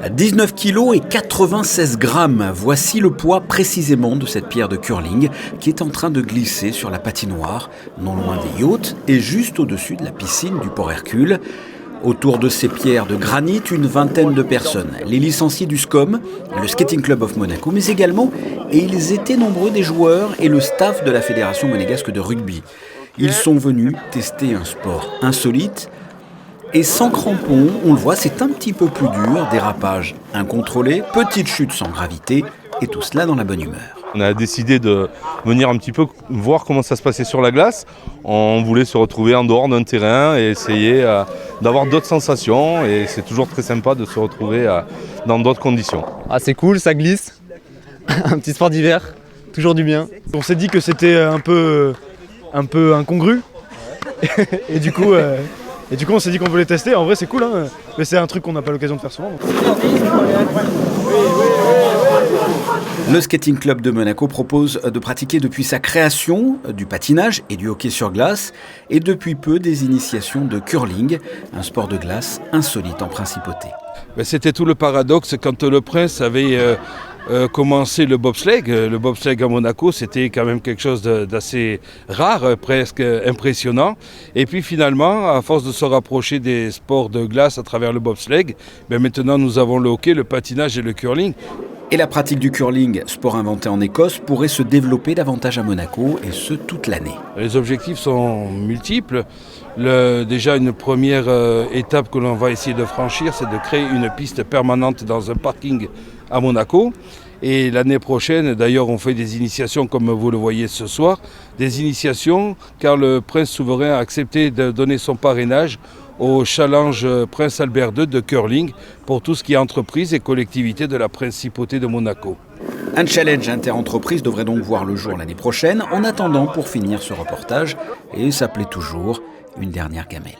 19 kg et 96 grammes, voici le poids précisément de cette pierre de curling qui est en train de glisser sur la patinoire, non loin des yachts et juste au-dessus de la piscine du Port Hercule. Autour de ces pierres de granit, une vingtaine de personnes, les licenciés du SCOM, le Skating Club of Monaco, mais également, et ils étaient nombreux, des joueurs et le staff de la Fédération monégasque de rugby. Ils sont venus tester un sport insolite. Et sans crampons, on le voit, c'est un petit peu plus dur, dérapage incontrôlé, petite chute sans gravité, et tout cela dans la bonne humeur. On a décidé de venir un petit peu voir comment ça se passait sur la glace. On voulait se retrouver en dehors d'un terrain et essayer d'avoir d'autres sensations. Et c'est toujours très sympa de se retrouver dans d'autres conditions. Ah, c'est cool, ça glisse. Un petit sport d'hiver, toujours du bien. On s'est dit que c'était un peu incongru. Et du coup, on s'est dit qu'on voulait tester. En vrai, c'est cool, hein, mais c'est un truc qu'on n'a pas l'occasion de faire souvent. Le Skating Club de Monaco propose de pratiquer depuis sa création du patinage et du hockey sur glace et depuis peu des initiations de curling, un sport de glace insolite en principauté. C'était tout le paradoxe quand le prince avait commencé le bobsleigh. Le bobsleigh à Monaco, c'était quand même quelque chose d'assez rare, presque impressionnant. Et puis finalement, à force de se rapprocher des sports de glace à travers le bobsleigh, maintenant nous avons le hockey, le patinage et le curling. Et la pratique du curling, sport inventé en Écosse, pourrait se développer davantage à Monaco, et ce, toute l'année. Les objectifs sont multiples. Déjà, une première étape que l'on va essayer de franchir, c'est de créer une piste permanente dans un parking à Monaco. Et l'année prochaine, d'ailleurs, on fait des initiations comme vous le voyez ce soir. Des initiations car le prince souverain a accepté de donner son parrainage au challenge Prince Albert II de curling pour tout ce qui est entreprise et collectivité de la principauté de Monaco. Un challenge inter-entreprise devrait donc voir le jour l'année prochaine. En attendant, pour finir ce reportage, et ça plaît toujours, une dernière gamelle.